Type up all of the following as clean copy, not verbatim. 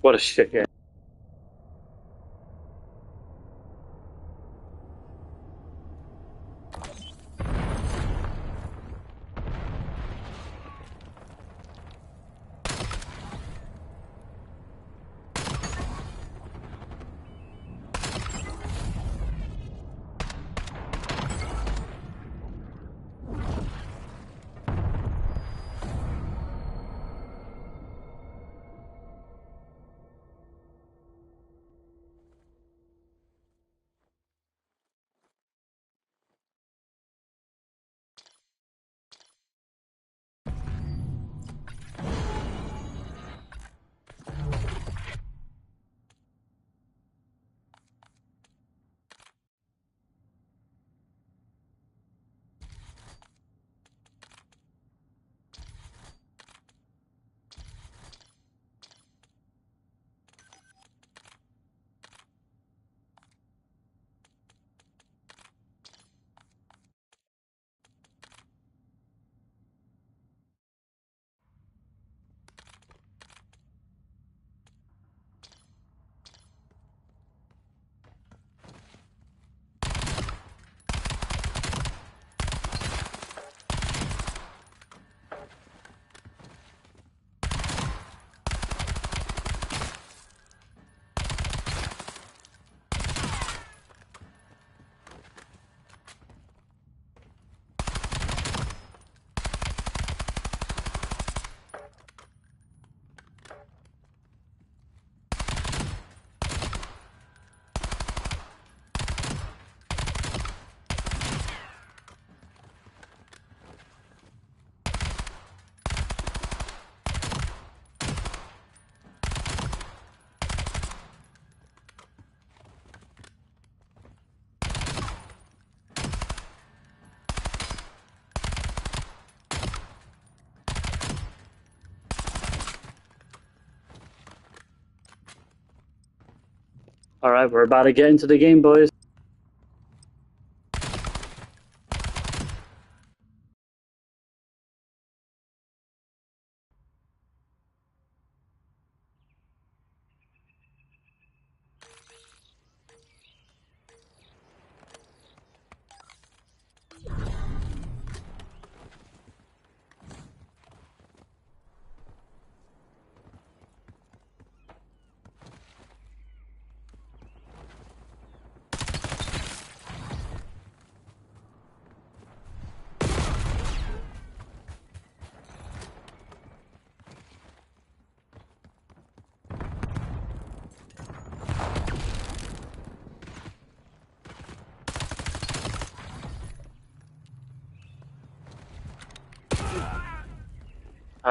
What a shit game. All right, we're about to get into the game, boys.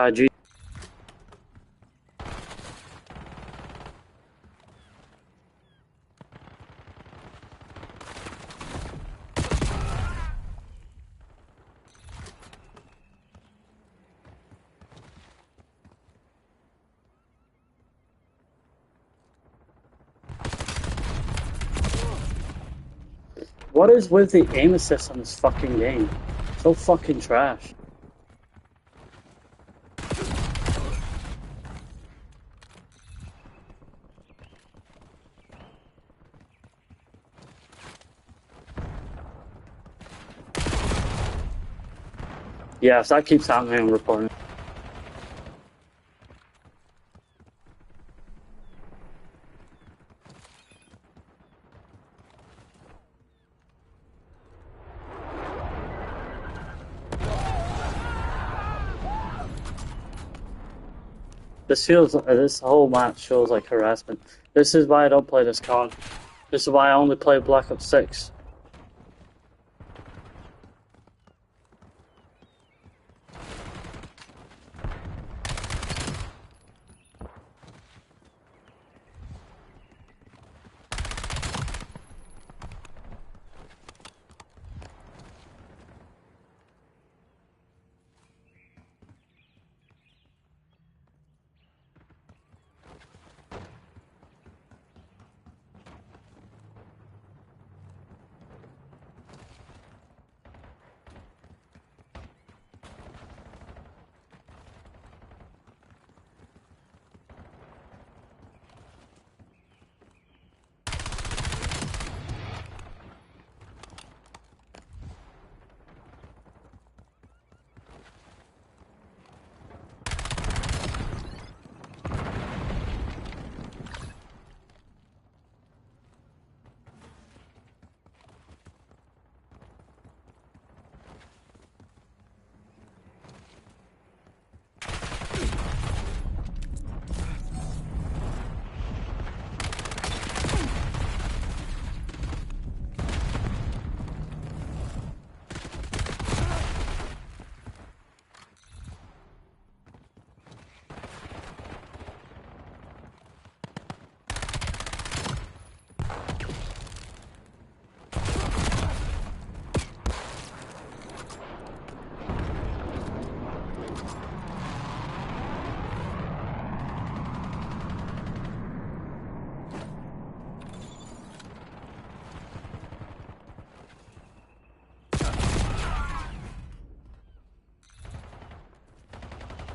G. What is with the aim assist on this fucking game? So fucking trash. Yes, that keeps happening on reporting. This whole match feels like harassment. This is why I don't play this con. This is why I only play Black Ops 6.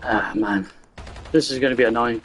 Ah, man. This is going to be annoying.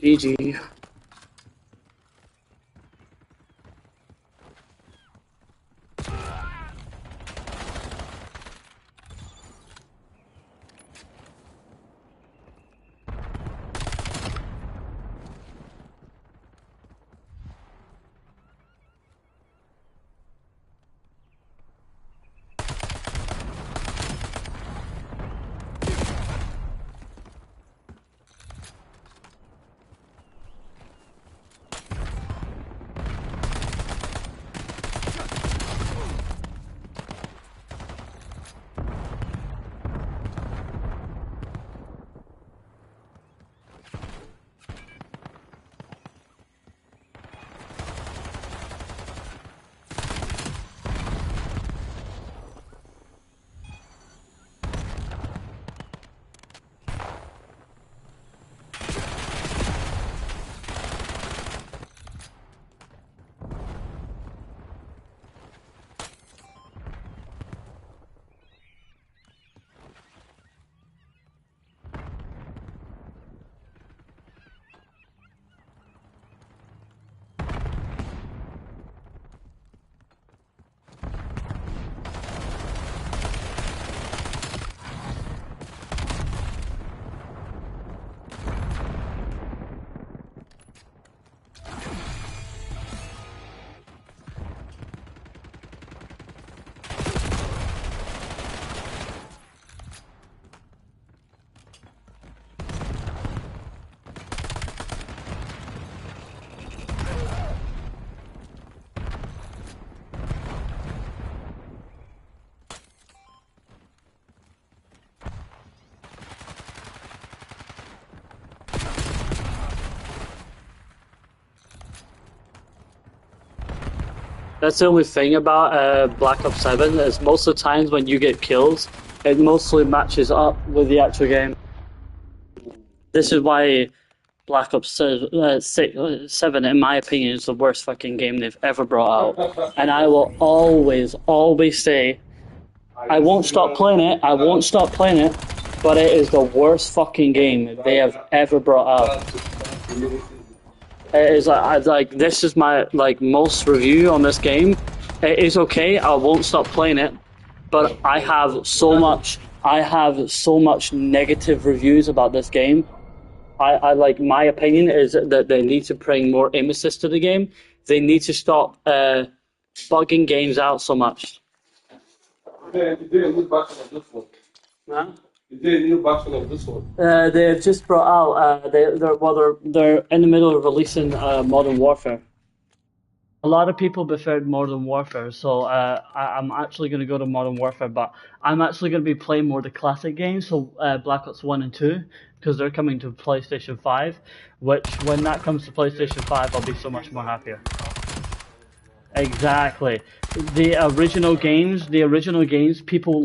GG. That's the only thing about Black Ops 7 is most of the times when you get kills, it mostly matches up with the actual game. This is why Black Ops 7, in my opinion, is the worst fucking game they've ever brought out. And I will always, always say, I won't stop playing it, I won't stop playing it, but it is the worst fucking game they have ever brought out. It is like this is my most review on this game. It is okay. I won't stop playing it, but I have so much negative reviews about this game. I like my opinion is that they need to bring more aim assist to the game. They need to stop bugging games out so much. Huh? Is there a new version of this one? They've just brought out. They're in the middle of releasing Modern Warfare. A lot of people preferred Modern Warfare, so I'm actually going to go to Modern Warfare, but I'm actually going to be playing more the classic games, so Black Ops 1 and 2, because they're coming to PlayStation 5, which when that comes to PlayStation 5, I'll be so much more happier. Exactly. The original games, people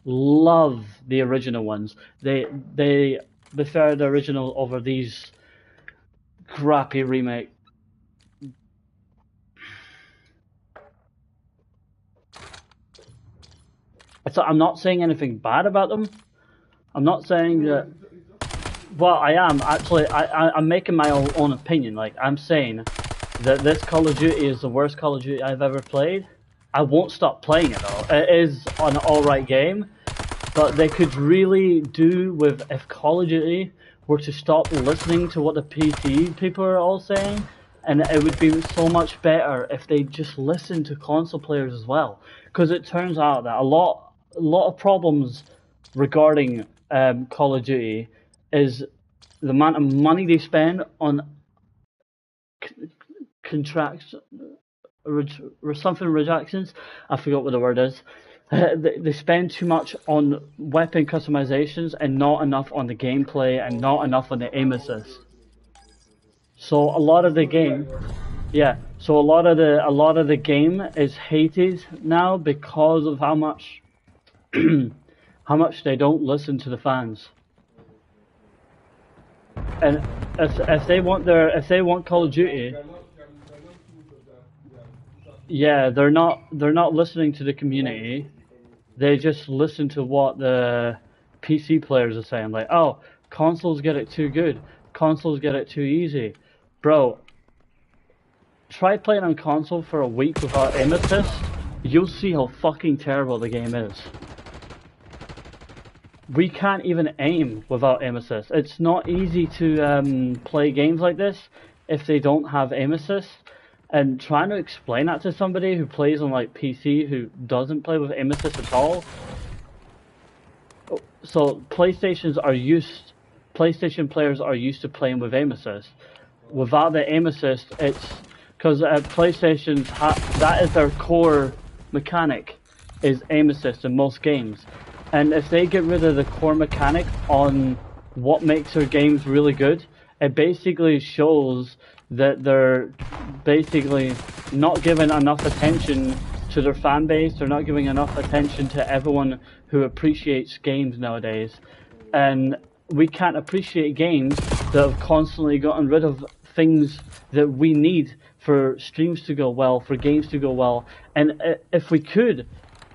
love the original ones. They prefer the original over these crappy remake. So I'm not saying anything bad about them. I'm not saying that. Well, I am actually. I'm making my own opinion. Like I'm saying that this Call of Duty is the worst Call of Duty I've ever played. I won't stop playing it though. It is an alright game, but they could really do with if Call of Duty were to stop listening to what the PC people are all saying, and it would be so much better if they just listened to console players as well. Because it turns out that a lot of problems regarding Call of Duty is the amount of money they spend on contracts or something rejections. I forgot what the word is. They spend too much on weapon customizations and not enough on the gameplay and not enough on the aim assist. So a lot of the game, yeah. So a lot of the game is hated now because of how much how much they don't listen to the fans. And if they want Call of Duty, yeah, they're not listening to the community. They just listen to what the PC players are saying. Like, oh, consoles get it too good. Consoles get it too easy. Bro, try playing on console for a week without aim assist. You'll see how fucking terrible the game is. We can't even aim without aim assist. It's not easy to play games like this if they don't have aim assist. And trying to explain that to somebody who plays on like PC who doesn't play with aim assist at all. So PlayStation players are used to playing with aim assist. Without the aim assist, it's because PlayStation that is their core mechanic, is aim assist in most games. And if they get rid of the core mechanic on what makes their games really good, it basically shows that they're basically not giving enough attention to their fan base. They're not giving enough attention to everyone who appreciates games nowadays. And we can't appreciate games that have constantly gotten rid of things that we need for streams to go well, for games to go well. And if we could,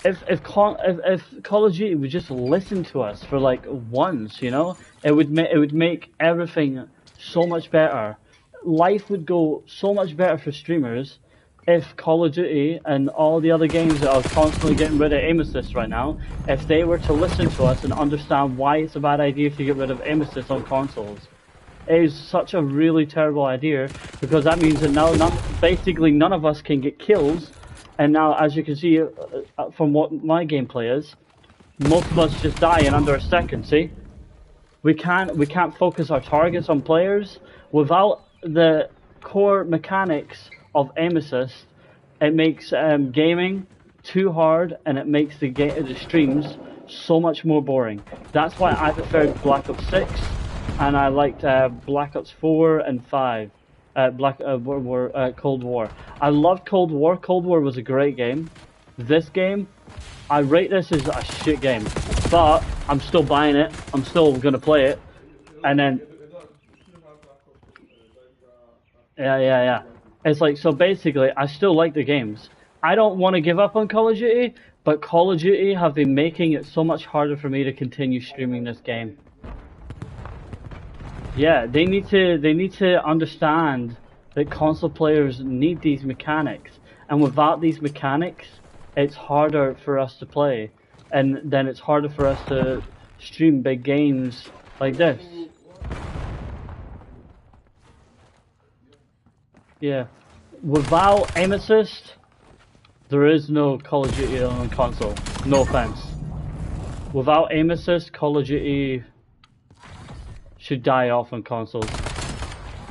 if Call of Duty would just listen to us for like once, you know, it would make everything so much better. Life would go so much better for streamers if Call of Duty and all the other games that are constantly getting rid of aim assist right now, if they were to listen to us and understand why it's a bad idea to get rid of aim assist on consoles. It is such a really terrible idea, because that means that now basically none of us can get kills, and now, as you can see from what my gameplay is, most of us just die in under a second. See, we can't focus our targets on players. Without the core mechanics of aim assist, it makes gaming too hard, and it makes the streams so much more boring. That's why I preferred Black Ops 6, and I liked Black Ops 4 and 5. Cold War. I loved Cold War. Cold War was a great game. This game, I rate this as a shit game, but I'm still buying it. I'm still gonna play it, and then yeah. It's like, so basically, I still like the games. I don't want to give up on Call of Duty, but Call of Duty have been making it so much harder for me to continue streaming this game. Yeah, they need to understand that console players need these mechanics, and without these mechanics, it's harder for us to play, and then it's harder for us to stream big games like this. Yeah, without aim assist, there is no Call of Duty on console. No offense. Without aim assist, Call of Duty should die off on consoles,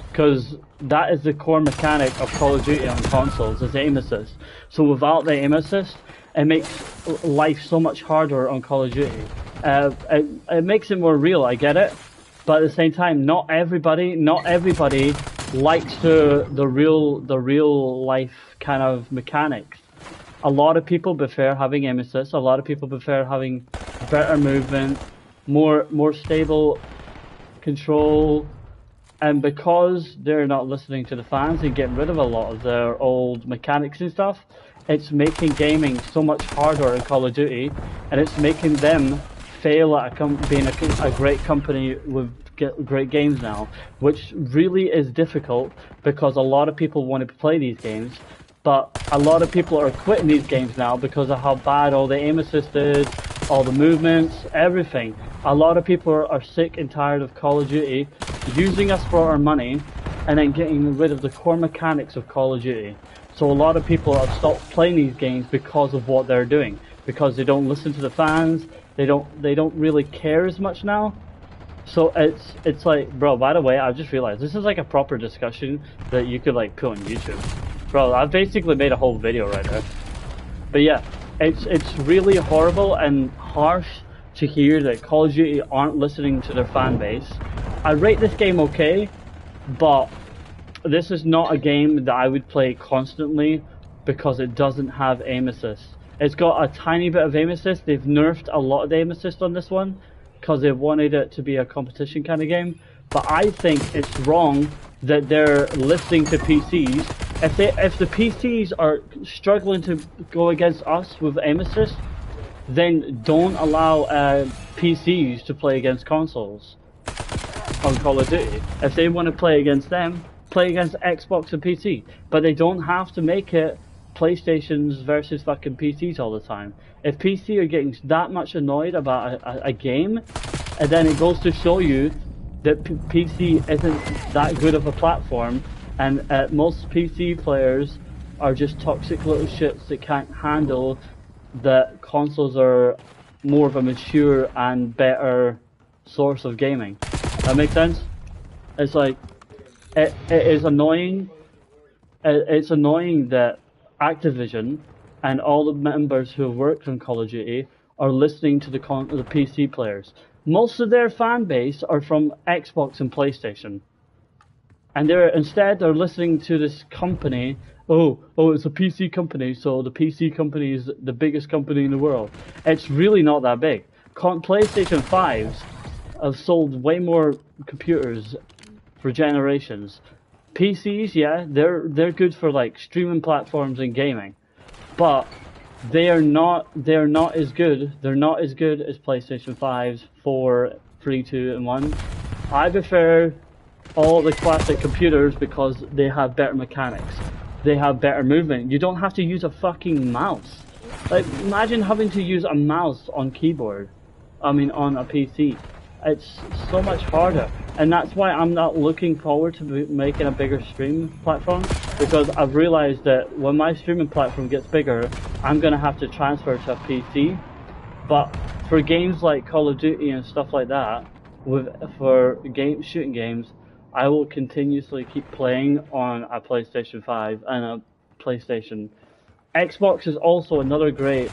because that is the core mechanic of Call of Duty on consoles, is aim assist. So without the aim assist, it makes life so much harder on Call of Duty. It makes it more real, I get it, but at the same time, not everybody likes the real life kind of mechanics. A lot of people prefer having aim assist. A lot of people prefer having better movement, more stable control, and because they're not listening to the fans and getting rid of a lot of their old mechanics and stuff, it's making gaming so much harder in Call of Duty, and it's making them fail at being a great company with great games now, which really is difficult because a lot of people want to play these games, but a lot of people are quitting these games now because of how bad all the aim assist is, all the movements, everything. A lot of people are sick and tired of Call of Duty using us for our money and then getting rid of the core mechanics of Call of Duty. So a lot of people have stopped playing these games because of what they're doing, because they don't listen to the fans, they don't really care as much now. So it's like, bro, by the way, I just realized this is like a proper discussion that you could like put on YouTube. Bro, I've basically made a whole video right now. But yeah, it's really horrible and harsh to hear that Call of Duty aren't listening to their fan base. I rate this game okay, but this is not a game that I would play constantly because it doesn't have aim assist. It's got a tiny bit of aim assist. They've nerfed a lot of the aim assist on this one because they wanted it to be a competition kind of game. But I think it's wrong that they're listening to PCs. If the PCs are struggling to go against us with aim assist, then don't allow PCs to play against consoles on Call of Duty. If they want to play against them, play against Xbox and PC. But they don't have to make it PlayStations versus fucking PCs all the time. If PC are getting that much annoyed about a game, and then it goes to show you that PC isn't that good of a platform, and most PC players are just toxic little shits that can't handle that consoles are more of a mature and better source of gaming. That makes sense? It's like, it is annoying. It's annoying that Activision and all the members who have worked on Call of Duty are listening to the PC players. Most of their fan base are from Xbox and PlayStation. And they're listening to this company. Oh, it's a PC company, so the PC company is the biggest company in the world. It's really not that big. PlayStation 5s have sold way more computers for generations. PCs, yeah, they're good for like streaming platforms and gaming, but they're not as good. They're not as good as PlayStation 5s, 4, 3, 2, and 1. I prefer all the classic computers because they have better mechanics. They have better movement. You don't have to use a fucking mouse. Like, imagine having to use a mouse on keyboard. I mean, on a PC. It's so much harder. And that's why I'm not looking forward to making a bigger stream platform, because I've realized that when my streaming platform gets bigger, I'm gonna have to transfer to a PC. But for games like Call of Duty and stuff like that, for shooting games, I will continuously keep playing on a PlayStation 5 and a PlayStation. Xbox is also another great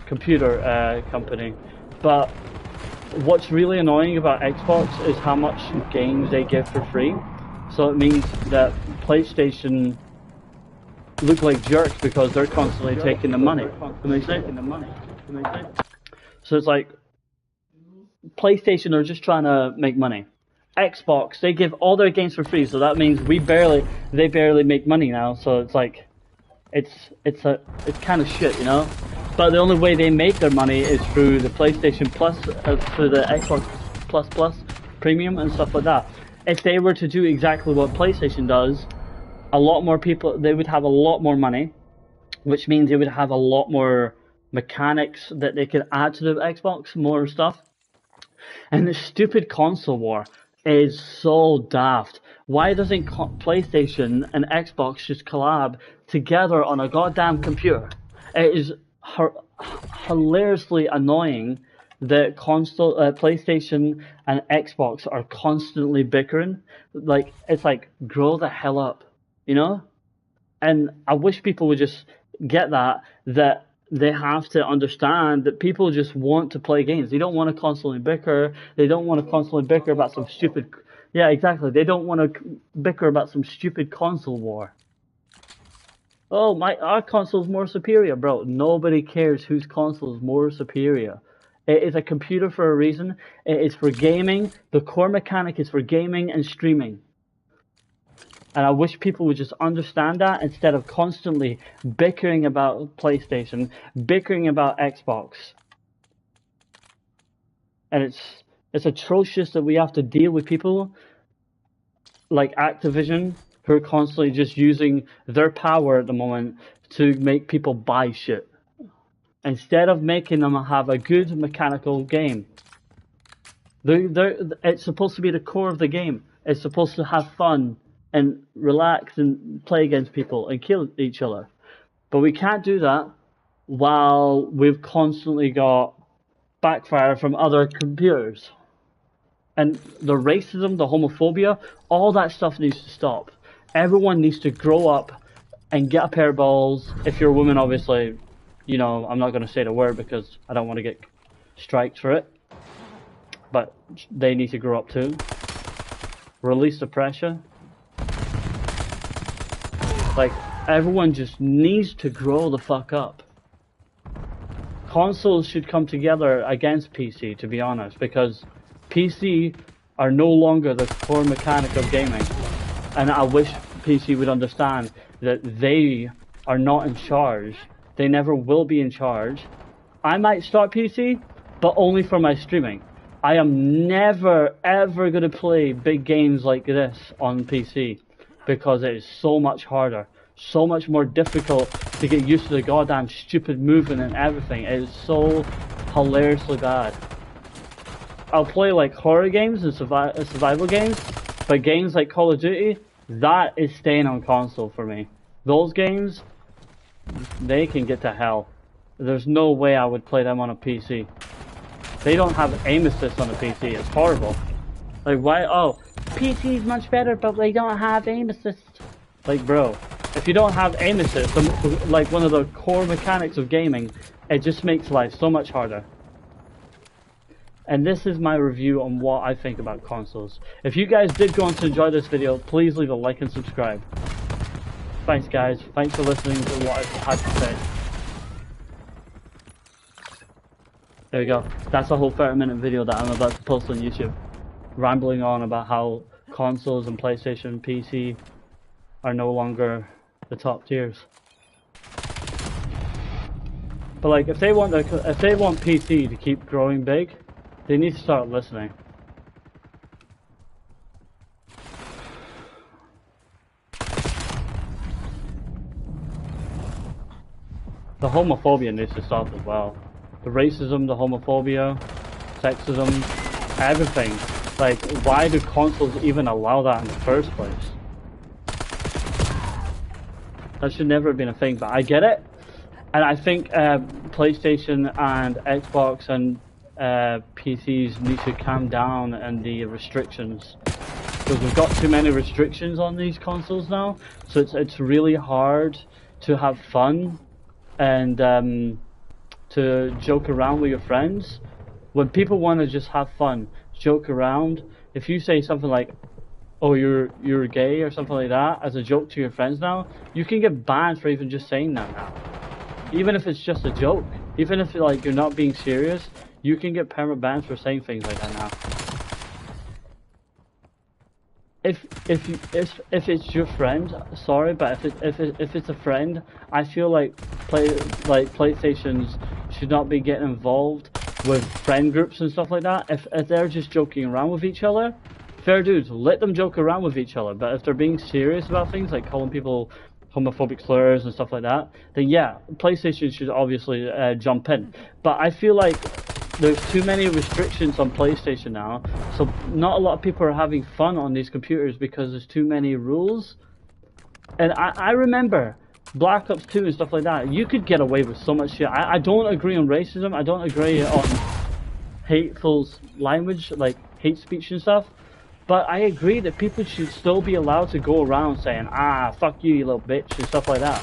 computer company, but what's really annoying about Xbox is how much games they give for free. So it means that PlayStation look like jerks because they're constantly taking the money. So it's like PlayStation are just trying to make money. Xbox, they give all their games for free, so that means they barely make money now. So it's like, it's kind of shit, you know. But the only way they make their money is through the PlayStation Plus, through the Xbox Plus Premium and stuff like that. If they were to do exactly what PlayStation does, a lot more people, they would have a lot more money, which means they would have a lot more mechanics that they could add to the Xbox, more stuff. And the stupid console war is so daft. Why doesn't PlayStation and Xbox just collab together on a goddamn computer? It is hilariously annoying that PlayStation and Xbox are constantly bickering. Like, it's like, grow the hell up, you know? And I wish people would just get that they have to understand that people just want to play games. They don't want to constantly bicker. They don't want to constantly bicker about some stupid Yeah, exactly. They don't want to bicker about some stupid console war. Oh, our console's more superior, bro. Nobody cares whose console is more superior. It is a computer for a reason. It is for gaming. The core mechanic is for gaming and streaming. And I wish people would just understand that instead of constantly bickering about PlayStation, bickering about Xbox. And it's atrocious that we have to deal with people like Activision who are constantly just using their power at the moment to make people buy shit instead of making them have a good mechanical game. It's supposed to be the core of the game. It's supposed to have fun and relax and play against people and kill each other. But we can't do that while we've constantly got backfire from other computers. And the racism, the homophobia, all that stuff needs to stop. Everyone needs to grow up and get a pair of balls. If you're a woman, obviously, you know, I'm not going to say the word because I don't want to get striked for it. But they need to grow up too. Release the pressure. Like, everyone just needs to grow the fuck up. Consoles should come together against PC, to be honest, because PC are no longer the core mechanic of gaming. And I wish PC would understand that they are not in charge. They never will be in charge. I might start PC, but only for my streaming. I am never ever going to play big games like this on PC because it is so much harder, so much more difficult to get used to the goddamn stupid movement and everything. It is so hilariously bad. I'll play like horror games and survival games, but games like Call of Duty, that is staying on console for me. Those games, they can get to hell. There's no way I would play them on a PC. They don't have aim assist on a PC. It's horrible. Like, why? Oh, PC is much better, but they don't have aim assist. Like, bro, if you don't have aim assist, like one of the core mechanics of gaming, it just makes life so much harder. And this is my review on what I think about consoles. If you guys did go on to enjoy this video, please leave a like and subscribe. Thanks guys, thanks for listening to what I had to say. There you go. That's a whole 30-minute video that I'm about to post on YouTube. Rambling on about how consoles and PlayStation and PC are no longer the top tiers. But like, if they want PC to keep growing big, they need to start listening. The homophobia needs to stop as well. The racism, the homophobia, sexism, everything. Like, why do consoles even allow that in the first place? That should never have been a thing, but I get it. And I think PlayStation and Xbox and PCs need to calm down and the restrictions. Because we've got too many restrictions on these consoles now, so it's really hard to have fun and to joke around with your friends. When people want to just have fun, joke around, if you say something like, oh, you're gay or something like that as a joke to your friends now, you can get banned for even just saying that now. Even if it's just a joke, even if like you're not being serious, you can get permanent bans for saying things like that now. If it's your friend, sorry, but if it's a friend, I feel like PlayStations should not be getting involved with friend groups and stuff like that. If they're just joking around with each other, fair dudes, let them joke around with each other. But if they're being serious about things like calling people homophobic slurs and stuff like that, then yeah, PlayStation should obviously jump in. But I feel like there's too many restrictions on PlayStation now, so not a lot of people are having fun on these computers because there's too many rules. And I remember Black Ops 2 and stuff like that, you could get away with so much shit. I don't agree on racism, I don't agree on hateful language, like hate speech and stuff, but I agree that people should still be allowed to go around saying, ah, fuck you, you little bitch, and stuff like that.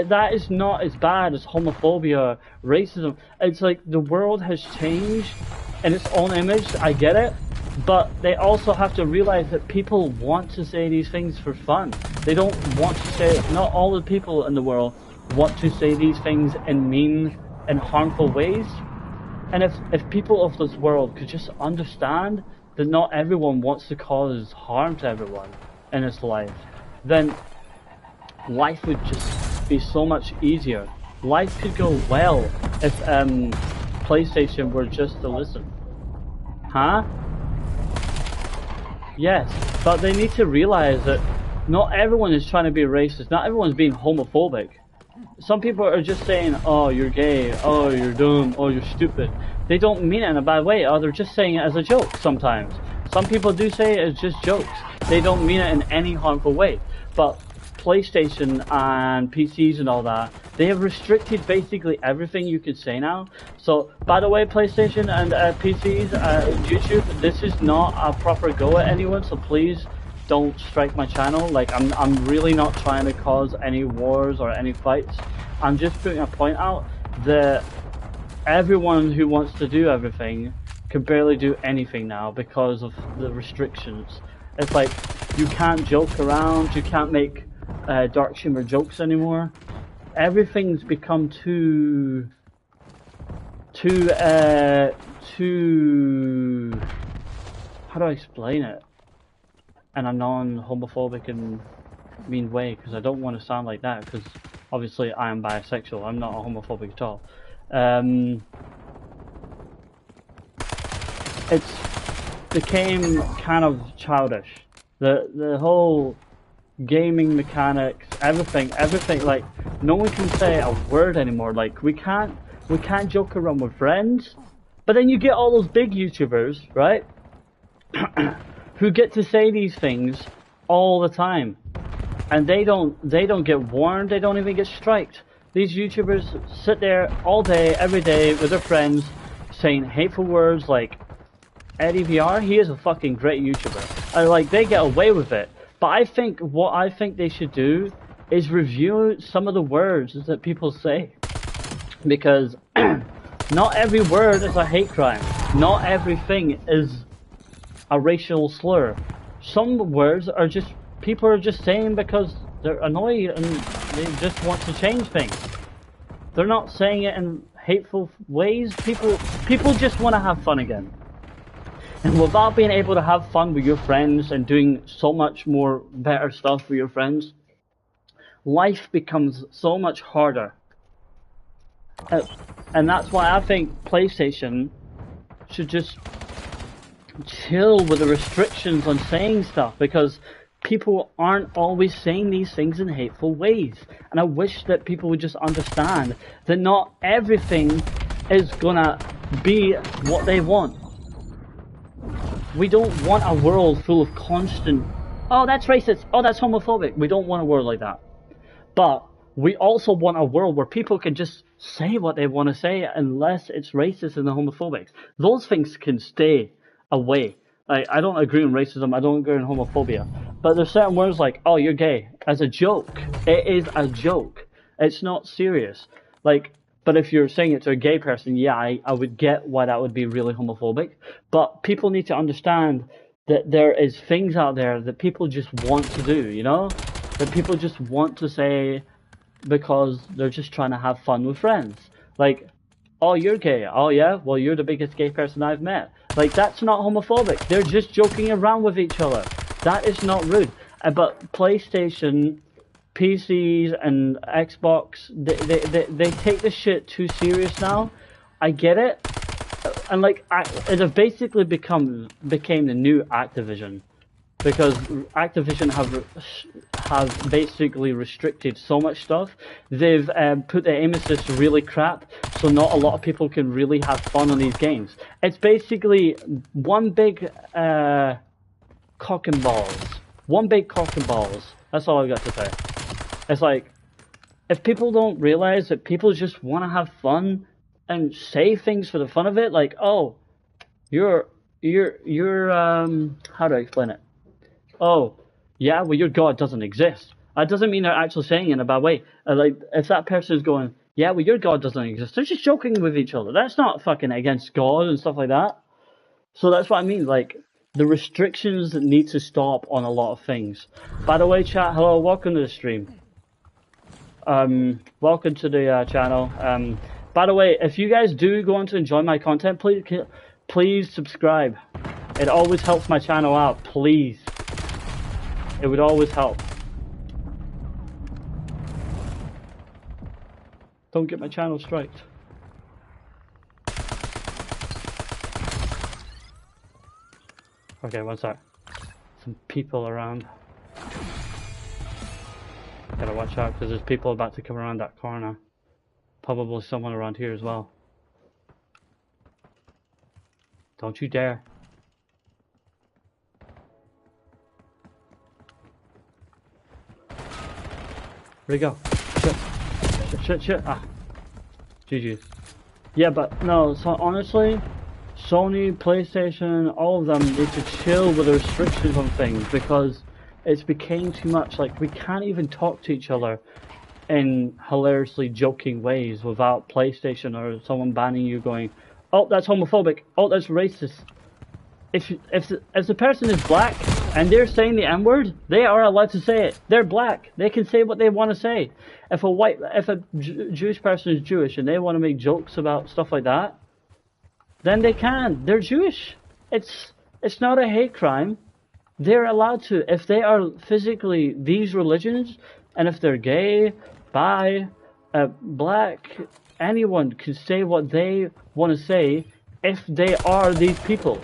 That is not as bad as homophobia, racism. It's like the world has changed in its own image, I get it, But they also have to realize that people want to say these things for fun. They don't want to say, not all the people in the world want to say these things in mean and harmful ways. And if people of this world could just understand that not everyone wants to cause harm to everyone in this life, then life would just be so much easier. Life could go well if PlayStation were just to listen. Huh? Yes, but they need to realize that not everyone is trying to be racist. Not everyone's being homophobic. Some people are just saying, oh, you're gay, oh, you're dumb, oh, you're stupid. They don't mean it in a bad way, or they're just saying it as a joke sometimes. Some people do say it as just jokes. They don't mean it in any harmful way. But PlayStation and PCs and all that, they have restricted basically everything you could say now. So, by the way, PlayStation and PCs, YouTube, this is not a proper go at anyone, so please don't strike my channel. Like, I'm really not trying to cause any wars or any fights. I'm just putting a point out that everyone who wants to do everything can barely do anything now because of the restrictions. It's like, you can't joke around, you can't make dark humor jokes anymore. Everything's become too how do I explain it in a non-homophobic and mean way, because I don't want to sound like that, because obviously I am bisexual, I'm not a homophobic at all. It's became kind of childish. The whole gaming mechanics, everything, like, no one can say a word anymore. Like, we can't joke around with friends. But then you get all those big YouTubers, right? Who get to say these things all the time. And they don't get warned, they don't even get striked. These YouTubers sit there all day, every day with their friends saying hateful words like Eddie VR, he is a fucking great YouTuber. And like, they get away with it. But I think what I think they should do is review some of the words that people say. Because not every word is a hate crime. Not everything is a racial slur. Some words are just, people are just saying because they're annoyed and they just want to change things. They're not saying it in hateful ways. People just want to have fun again. And without being able to have fun with your friends and doing so much more better stuff with your friends, life becomes so much harder. And that's why I think PlayStation should just chill with the restrictions on saying stuff, because people aren't always saying these things in hateful ways. And I wish that people would just understand that not everything is gonna be what they want. We don't want a world full of constant, oh, that's racist, oh, that's homophobic. We don't want a world like that. But we also want a world where people can just say what they want to say unless it's racist and homophobic. Those things can stay away. Like, I don't agree on racism, I don't agree on homophobia. But there's certain words like, oh, you're gay, as a joke. It is a joke. It's not serious. Like, but if you're saying it to a gay person, yeah, I would get why that would be really homophobic. But people need to understand that there is things out there that people just want to do, you know? That people just want to say because they're just trying to have fun with friends. Like, oh, you're gay. Oh, yeah? Well, you're the biggest gay person I've met. Like, that's not homophobic. They're just joking around with each other. That is not rude. But PlayStation, PCs and Xbox, they take this shit too serious now. I get it. And like, it have basically became the new Activision, because Activision have basically restricted so much stuff. They've put the aim assist really crap, so not a lot of people can really have fun on these games. It's basically one big cock and balls. One big cock and balls. That's all I've got to say. It's like, if people don't realize that people just want to have fun and say things for the fun of it, like, oh, you're how do I explain it? Oh, yeah, well, your God doesn't exist. That doesn't mean they're actually saying it in a bad way. Like, if that person is going, yeah, well, your God doesn't exist, they're just joking with each other. That's not fucking against God and stuff like that. So that's what I mean. Like, The restrictions need to stop on a lot of things. By the way, chat, hello, welcome to the stream. Welcome to the channel. By the way, if you guys do go on to enjoy my content, please subscribe. It always helps my channel out, please. It would always help. Don't get my channel striked. Okay, one sec. Some people around. Gotta watch out because there's people about to come around that corner. Probably someone around here as well. Don't you dare. Where'd he go? Shit. Ah. GG. Yeah, but no, so honestly, Sony, PlayStation, all of them need to chill with the restrictions on things because it's became too much. Like, we can't even talk to each other in hilariously joking ways without PlayStation or someone banning you going, oh, that's homophobic, oh, that's racist. If the person is black and they're saying the N-word, they are allowed to say it. They're black. They can say what they want to say. If a Jewish person is Jewish and they want to make jokes about stuff like that, then they can. They're Jewish. It's not a hate crime. They're allowed to. If they are physically these religions, and if they're gay, bi, black, anyone can say what they want to say if they are these people.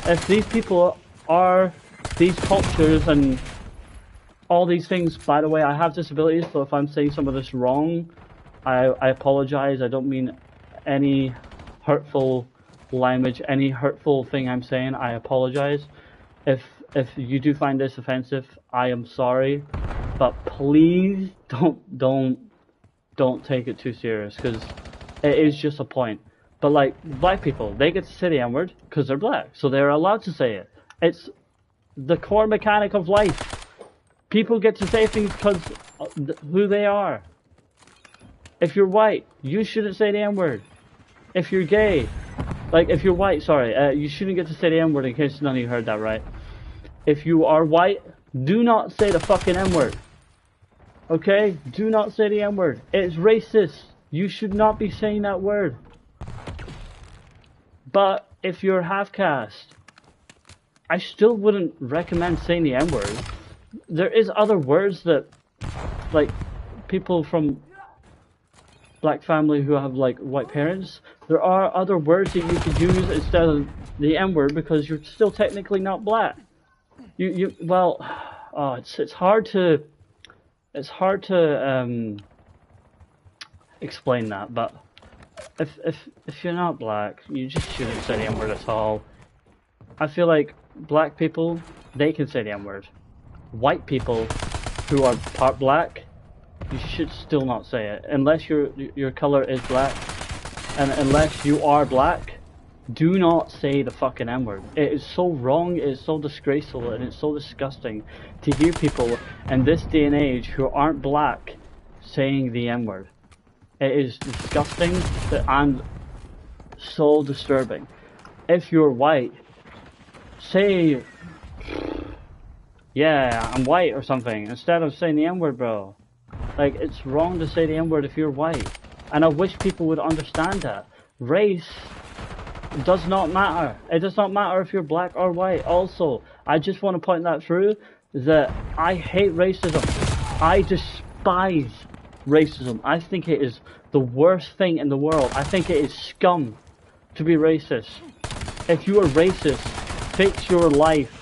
If these people are these cultures and all these things. By the way, I have disabilities, so if I'm saying some of this wrong, I apologize. I don't mean any hurtful language, any hurtful thing I'm saying. I apologize. If you do find this offensive, I am sorry, but please don't take it too serious because it is just a point. But like black people, they get to say the N-word because they're black, so they're allowed to say it. It's the core mechanic of life. People get to say things because who they are. If you're white, you shouldn't say the N-word. If you're gay, like if you're white, sorry, you shouldn't get to say the N-word in case none of you heard that right. If you are white, do not say the fucking N-word. Okay? Do not say the N-word. It's racist. You should not be saying that word. But if you're half caste, I still wouldn't recommend saying the N-word. There is other words that, like, people from black family who have, like, white parents, there are other words that you could use instead of the N-word because you're still technically not black. Well, oh, it's hard to explain that, but if you're not black, you just shouldn't say the N-word at all. I feel like black people, they can say the N-word. White people who are part black, you should still not say it unless your color is black, and unless you are black, do not say the fucking N-word. It is so wrong, it is so disgraceful, and it's so disgusting to hear people in this day and age who aren't black saying the N-word. It is disgusting and so disturbing. If you're white, say, yeah, I'm white or something, instead of saying the N-word, bro. Like, it's wrong to say the N-word if you're white. And I wish people would understand that. Race does not matter. It does not matter if you're black or white. Also, I just want to point that through, that I hate racism. I despise racism. I think it is the worst thing in the world. I think it is scum to be racist. If you are racist, fix your life.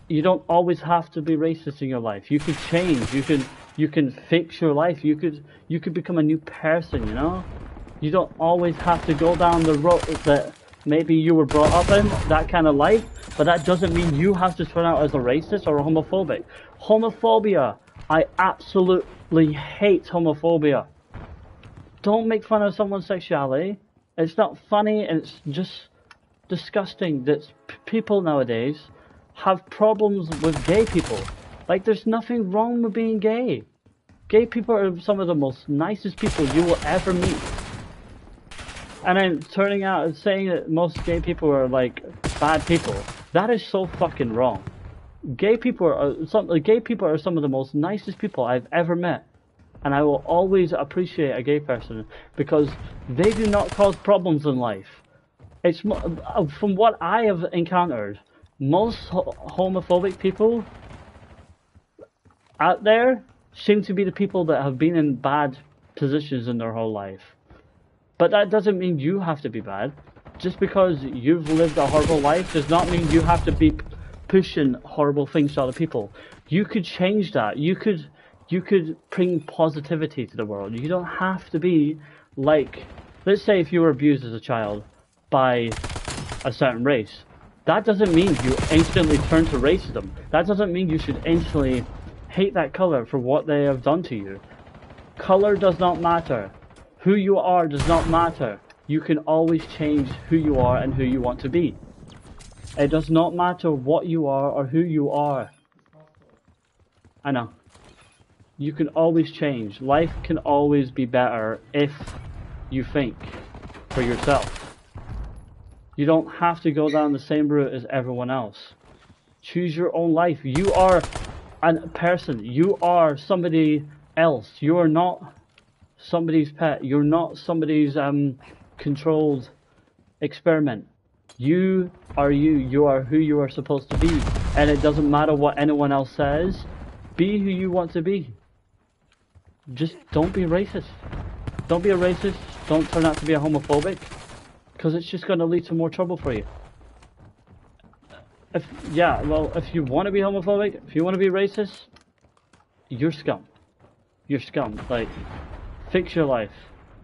You don't always have to be racist in your life. You can change. You can fix your life. You could become a new person, you know? You don't always have to go down the road that maybe you were brought up in, that kind of life, but that doesn't mean you have to turn out as a racist or a homophobic. Homophobia. I absolutely hate homophobia. Don't make fun of someone's sexuality. It's not funny, and it's just disgusting that people nowadays have problems with gay people. Like, there's nothing wrong with being gay. Gay people are some of the most nicest people you will ever meet. And then turning out and saying that most gay people are like bad people. That is so fucking wrong. Gay people are some of the most nicest people I've ever met. And I will always appreciate a gay person because they do not cause problems in life. It's from what I have encountered, most homophobic people out there seem to be the people that have been in bad positions in their whole life. But that doesn't mean you have to be bad. Just because you've lived a horrible life does not mean you have to be pushing horrible things to other people. You could change that. You could bring positivity to the world. You don't have to be like, let's say if you were abused as a child by a certain race. That doesn't mean you instantly turn to racism. That doesn't mean you should instantly hate that color for what they have done to you. Color does not matter. Who you are does not matter. You can always change who you are and who you want to be. It does not matter what you are or who you are. I know. You can always change. Life can always be better if you think for yourself. You don't have to go down the same route as everyone else. Choose your own life. You are a person. You are somebody else. You are not somebody's pet. You're not somebody's controlled experiment. You are you. You are who you are supposed to be. And it doesn't matter what anyone else says. Be who you want to be. Just don't be racist. Don't be a racist. Don't turn out to be a homophobic. Because it's just going to lead to more trouble for you. If you want to be homophobic, if you want to be racist, you're scum. You're scum. Like, fix your life.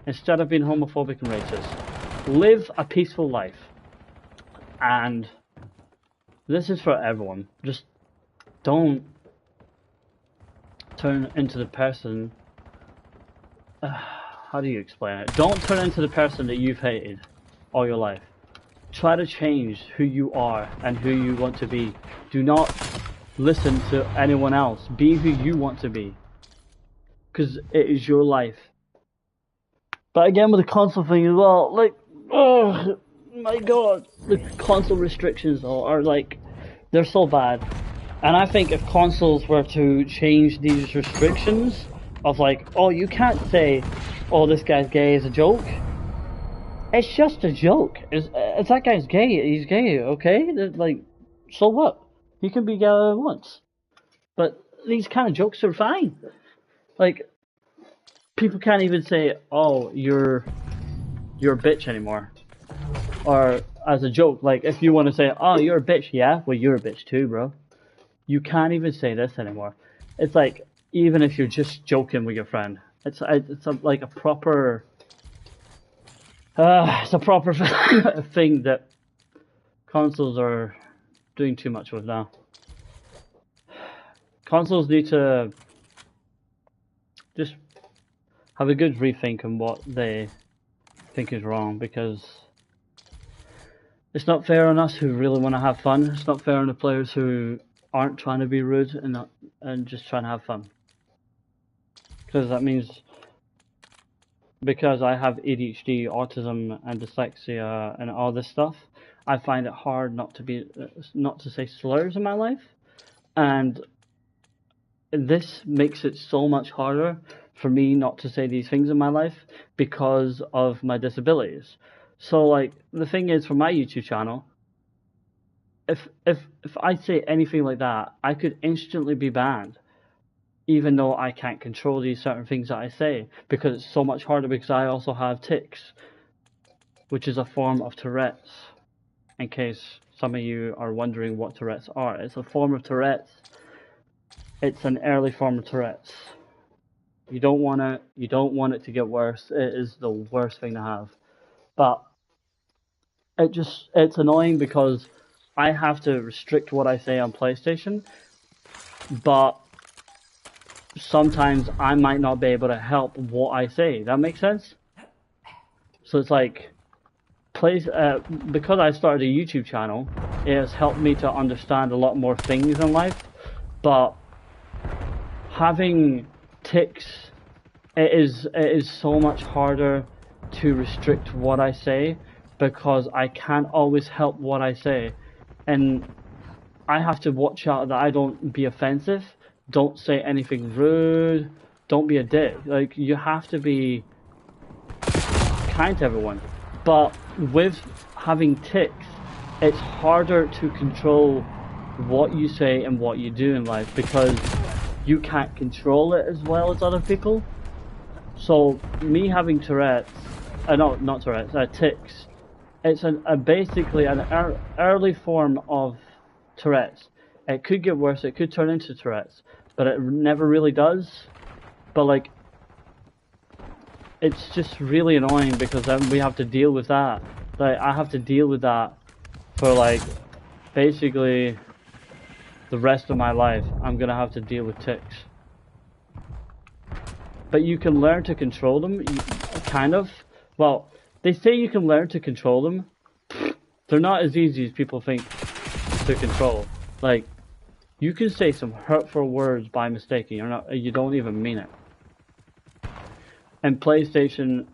Instead of being homophobic and racist. Live a peaceful life. And this is for everyone. Just don't turn into the person... how do you explain it? Don't turn into the person that you've hated all your life. Try to change who you are and who you want to be. Do not listen to anyone else. Be who you want to be. Because it is your life. But again with the console thing as well, like, oh my god, the console restrictions are like, they're so bad. And I think if consoles were to change these restrictions of like, oh, you can't say, oh, this guy's gay as a joke. It's just a joke. If that guy's gay, he's gay, okay? Like, so what? He can be gay once. But these kind of jokes are fine. Like, people can't even say, oh, you're a bitch anymore. Or as a joke, like, if you want to say, oh, you're a bitch, yeah? Well, you're a bitch too, bro. You can't even say this anymore. It's like, even if you're just joking with your friend. It's like a proper... it's a proper thing that consoles are doing too much with now. Consoles need to just have a good rethink on what they think is wrong, because it's not fair on us who really want to have fun. It's not fair on the players who aren't trying to be rude and just trying to have fun. Because that means, because I have ADHD, autism, and dyslexia, and all this stuff, I find it hard not to say slurs in my life, and this makes it so much harder for me not to say these things in my life because of my disabilities. So, like, the thing is, for my YouTube channel, if I say anything like that, I could instantly be banned. Even though I can't control these certain things that I say, because it's so much harder, because I also have tics, which is a form of Tourette's. In case some of you are wondering what Tourette's are, it's a form of Tourette's. It's an early form of Tourette's. You don't want it to get worse. It is the worst thing to have. But it's annoying because I have to restrict what I say on PlayStation, but sometimes I might not be able to help what I say. That makes sense? So it's like, because I started a YouTube channel, it has helped me to understand a lot more things in life, but having tics, it is so much harder to restrict what I say, because I can't always help what I say. and I have to watch out that I don't be offensive, don't say anything rude, don't be a dick. Like, you have to be kind to everyone. But with having tics, it's harder to control what you say and what you do in life because you can't control it as well as other people. So me having Tourette's, no, not Tourette's, tics, it's basically an early form of Tourette's. It could get worse, it could turn into Tourette's, but it never really does. But like, it's just really annoying because then we have to deal with that. Like, I have to deal with that for like, basically the rest of my life. I'm gonna have to deal with tics. But you can learn to control them, kind of. Well, they say you can learn to control them. They're not as easy as people think to control. Like, you can say some hurtful words by mistake, and you don't even mean it. And PlayStation,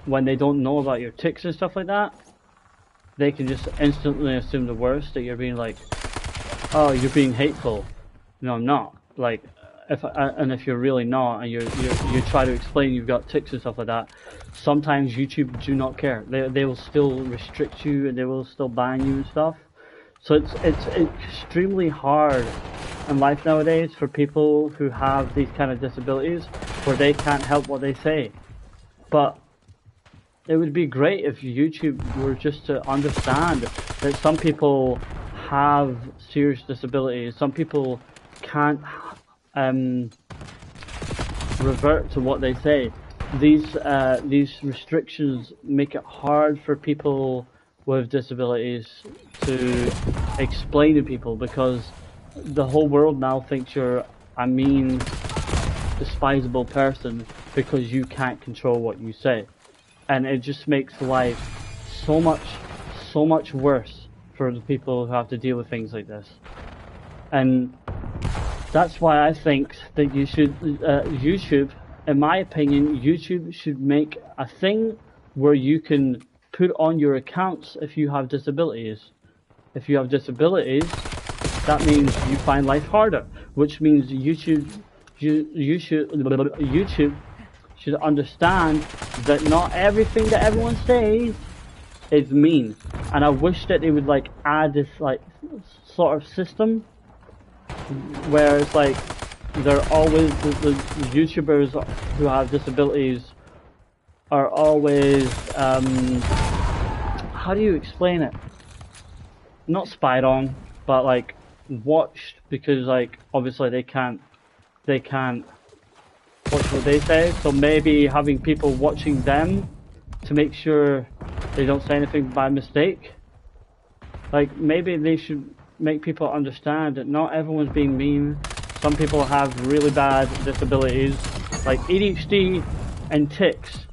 when they don't know about your tics and stuff like that, they can just instantly assume the worst, that you're being like, oh, you're being hateful. No, I'm not. Like, if you're really not, and you try to explain you've got tics and stuff like that, sometimes YouTube do not care. They will still restrict you and they will still ban you and stuff. So it's extremely hard in life nowadays for people who have these kind of disabilities where they can't help what they say. But it would be great if YouTube were just to understand that some people have serious disabilities, some people can't revert to what they say. These restrictions make it hard for people with disabilities to explain to people because the whole world now thinks you're a mean, despisable person because you can't control what you say. And it just makes life so much worse for the people who have to deal with things like this. And that's why I think that you should, YouTube, in my opinion, YouTube should make a thing where you can put on your accounts if you have disabilities. If you have disabilities, that means you find life harder, which means YouTube should understand that not everything that everyone says is mean. And I wish that they would like add this like sort of system where it's like they're always the YouTubers who have disabilities are always how do you explain it? Not spied on, but like watched, because like obviously they can't watch what they say, so maybe having people watching them to make sure they don't say anything by mistake. Like, maybe they should make people understand that not everyone's being mean. Some people have really bad disabilities. Like ADHD and tics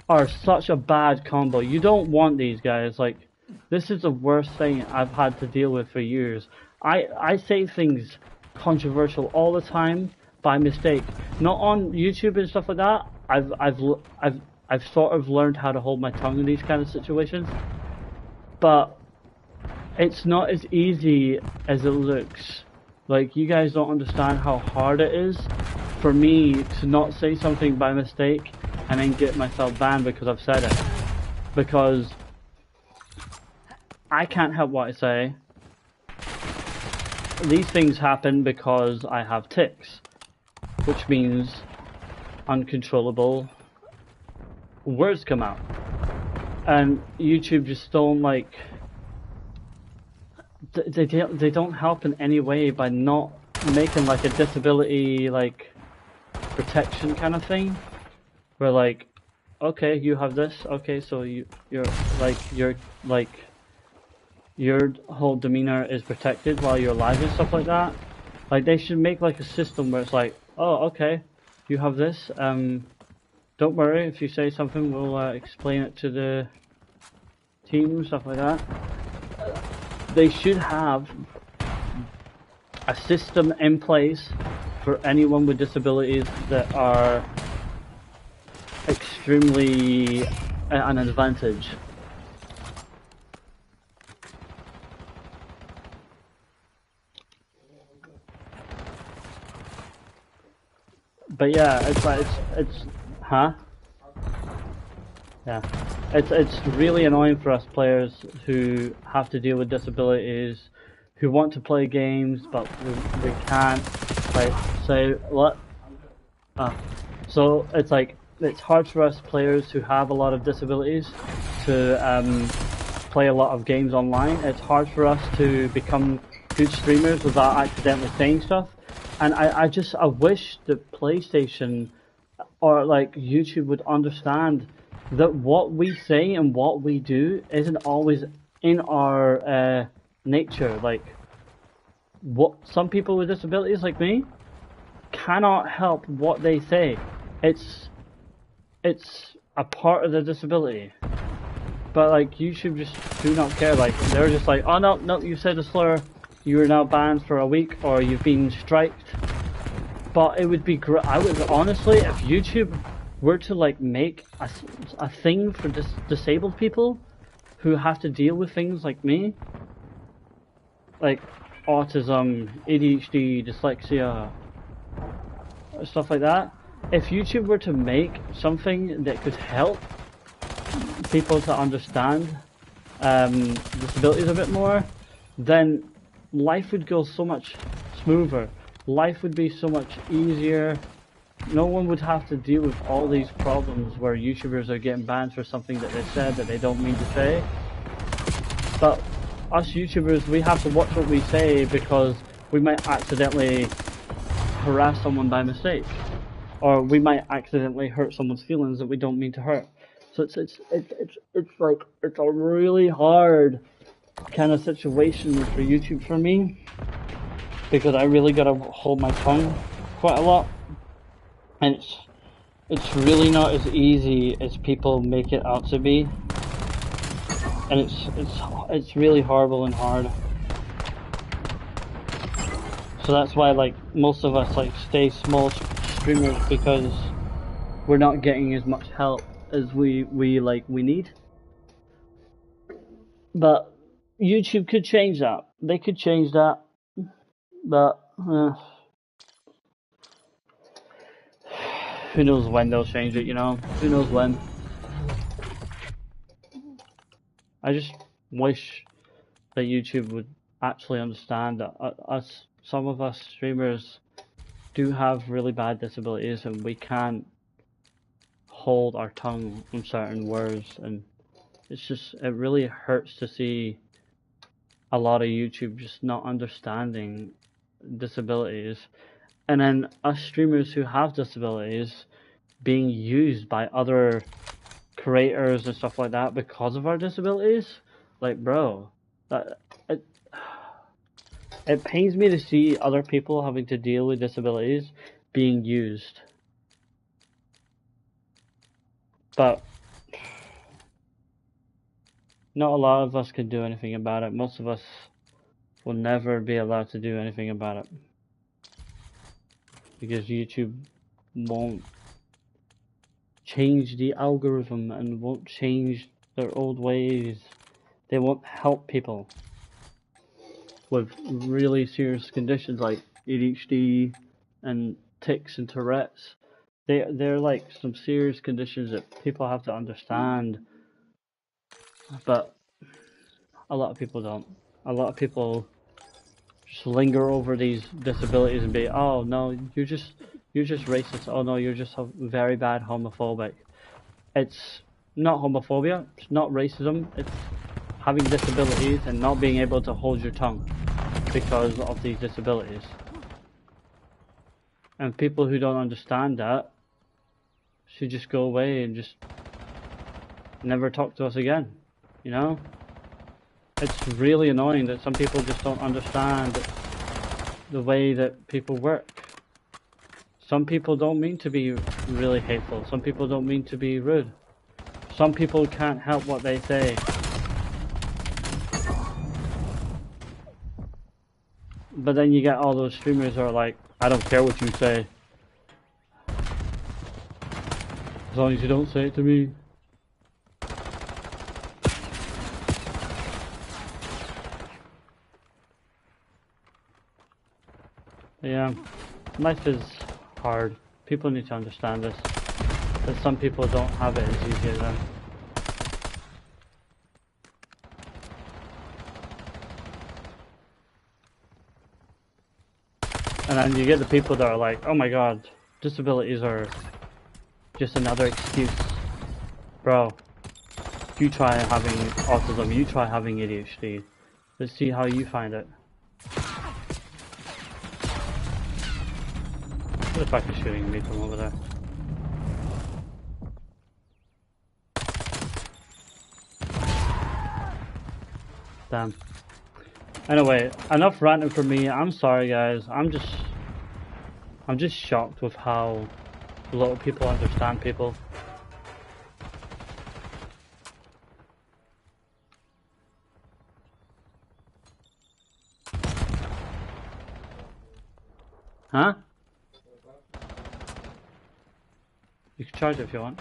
are such a bad combo. You don't want these guys. Like, this is the worst thing I've had to deal with for years. I say things controversial all the time by mistake. Not on YouTube and stuff like that. I've sort of learned how to hold my tongue in these kind of situations. But it's not as easy as it looks. Like, you guys don't understand how hard it is for me to not say something by mistake and then get myself banned because I've said it. Because I can't help what I say. These things happen because I have tics, which means uncontrollable words come out. And YouTube just don't like... They don't help in any way by not making like a disability like protection kind of thing, where like, okay, you have this, okay, so your whole demeanor is protected while you're live and stuff like that. Like, they should make like a system where it's like, oh, okay, you have this, don't worry, if you say something, we'll explain it to the team, stuff like that. They should have a system in place for anyone with disabilities that are extremely at an advantage. But yeah, it's like it's huh? Yeah, it's really annoying for us players who have to deal with disabilities, who want to play games but we can't. Like say what? So it's like it's hard for us players who have a lot of disabilities to play a lot of games online. It's hard for us to become good streamers without accidentally saying stuff. And I wish that PlayStation or like YouTube would understand that what we say and what we do isn't always in our nature. Like what some people with disabilities like me cannot help what they say. It's it's a part of the disability. But like YouTube just do not care. Like they're just like, oh no, no, you said a slur, you are now banned for a week or you've been striked. But it would be great. I would honestly, if YouTube were to like make a thing for disabled people who have to deal with things like me, like autism, ADHD, dyslexia, stuff like that. If YouTube were to make something that could help people to understand disabilities a bit more, then life would go so much smoother. Life would be so much easier. No one would have to deal with all these problems where YouTubers are getting banned for something that they said that they don't mean to say. But us YouTubers, we have to watch what we say because we might accidentally harass someone by mistake, or we might accidentally hurt someone's feelings that we don't mean to hurt. So it's like it's a really hard kind of situation for YouTube for me because I really gotta hold my tongue quite a lot, and it's really not as easy as people make it out to be, and it's really horrible and hard. So that's why like most of us like stay small streamers because we're not getting as much help as we need. But YouTube could change that. They could change that, but who knows when they'll change it? You know, who knows when? I just wish that YouTube would actually understand that some of us streamers do have really bad disabilities and we can't hold our tongue on certain words, and it really hurts to see a lot of YouTube just not understanding disabilities, and then us streamers who have disabilities being used by other creators and stuff like that because of our disabilities. Like, bro, that it pains me to see other people having to deal with disabilities being used. But not a lot of us can do anything about it. Most of us will never be allowed to do anything about it because YouTube won't change the algorithm and won't change their old ways. They won't help people with really serious conditions like ADHD and tics and Tourette's. They're like some serious conditions that people have to understand, but a lot of people don't. A lot of people just linger over these disabilities and be, oh no, you're just racist. Oh no, you're just very bad homophobic. It's not homophobia. It's not racism. It's having disabilities and not being able to hold your tongue because of these disabilities. And people who don't understand that should just go away and just never talk to us again, you know? It's really annoying that some people just don't understand the way that people work. Some people don't mean to be really hateful. Some people don't mean to be rude. Some people can't help what they say. But then you get all those streamers who are like, I don't care what you say, as long as you don't say it to me. Yeah, life is hard. People need to understand this. That some people don't have it as easy as them. And then you get the people that are like, oh my god, disabilities are just another excuse. Bro, you try having autism, you try having ADHD. Let's see how you find it. What the fuck is shooting me from over there? Damn. Anyway, enough ranting for me. I'm sorry guys. I'm just shocked with how little people understand people. Huh? You can charge it if you want.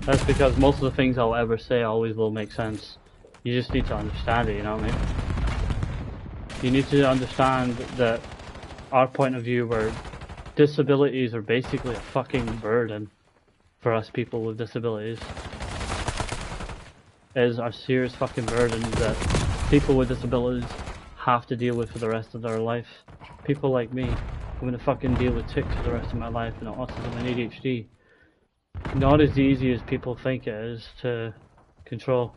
That's because most of the things I'll ever say always will make sense. You just need to understand it, you know what I mean? You need to understand that our point of view where disabilities are basically a fucking burden for us people with disabilities. It is a serious fucking burden that people with disabilities have to deal with for the rest of their life. People like me, I'm gonna fucking deal with tics for the rest of my life and autism and ADHD. Not as easy as people think it is to control.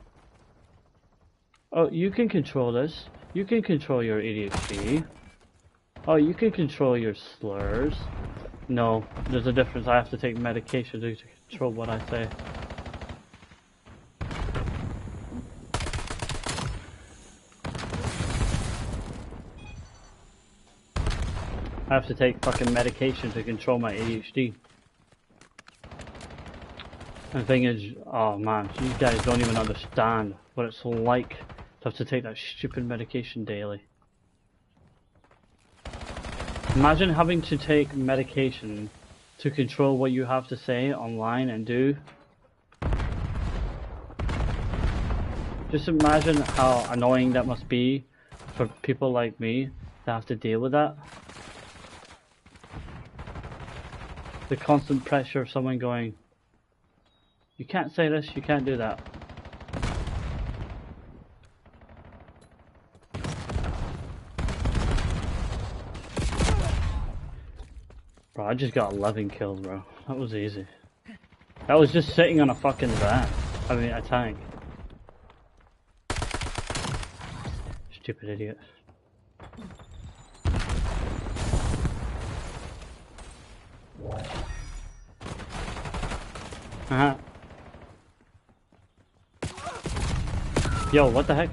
Oh, you can control this. You can control your ADHD. Oh, you can control your slurs. No, there's a difference. I have to take medication to control what I say. I have to take fucking medication to control my ADHD. And the thing is, oh man, you guys don't even understand what it's like to have to take that stupid medication daily. Imagine having to take medication to control what you have to say online and do. Just imagine how annoying that must be for people like me to have to deal with that. The constant pressure of someone going, you can't say this, you can't do that. Bro, I just got 11 kills, bro. That was easy. That was just sitting on a fucking van. I mean, a tank. Stupid idiot. Yo, what the heck?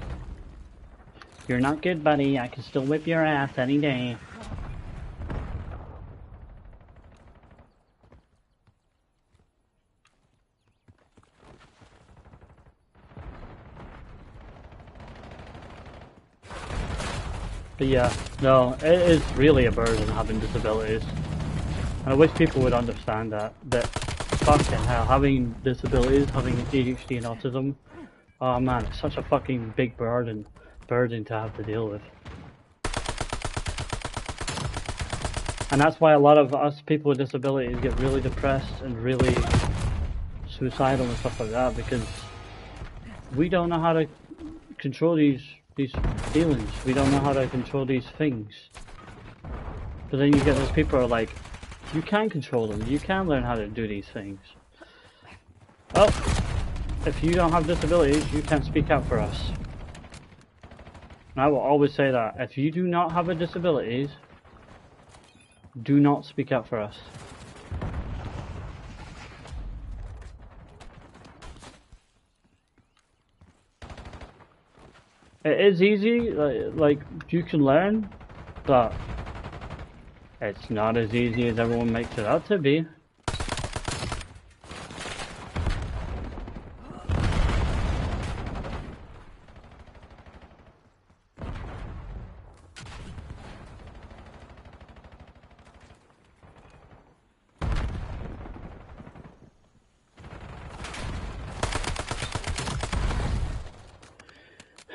You're not good, buddy. I can still whip your ass any day. But yeah, no, it is really a burden having disabilities. And I wish people would understand that fucking hell, having disabilities, having ADHD and autism, oh man, it's such a fucking big burden to have to deal with. And that's why a lot of us people with disabilities get really depressed and really suicidal and stuff like that, because we don't know how to control these feelings. We don't know how to control these things. But then you get those people who are like, you can control them, you can learn how to do these things. Well, if you don't have disabilities, you can speak out for us. And I will always say that. If you do not have a disabilities, do not speak out for us. It is easy, like you can learn, but it's not as easy as everyone makes it out to be.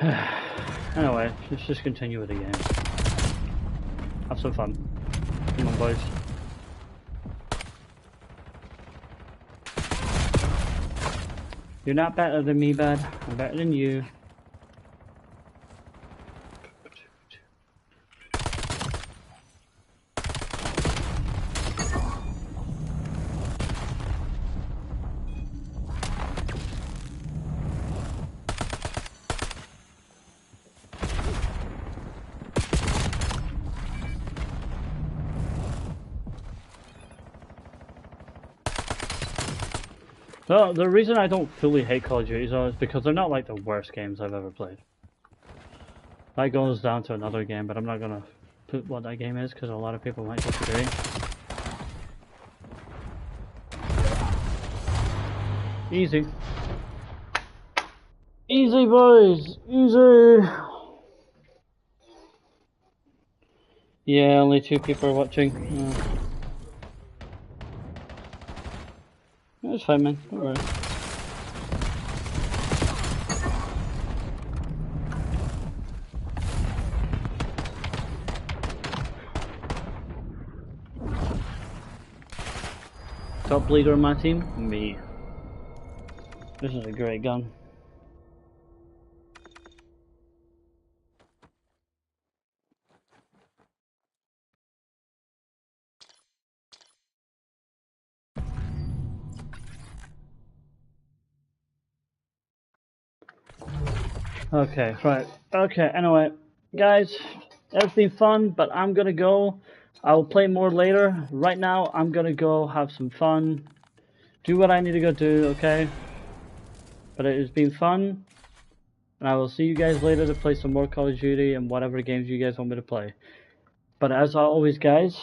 Anyway, let's just continue with the game. Have some fun. Come on, boys. You're not better than me, bud. I'm better than you. So, the reason I don't fully hate Call of Duty though is because they're not like the worst games I've ever played. That goes down to another game, but I'm not gonna put what that game is because a lot of people might disagree. Easy. Easy, boys! Easy! Yeah, only 2 people are watching. It's fine, man. Don't worry. Top leader on my team? Me. This is a great gun. Okay, right. Okay, anyway, guys, it's been fun, but I'm gonna go. I'll play more later. Right now, I'm gonna go have some fun. Do what I need to go do, okay? But it has been fun. And I will see you guys later to play some more Call of Duty and whatever games you guys want me to play. But as always, guys,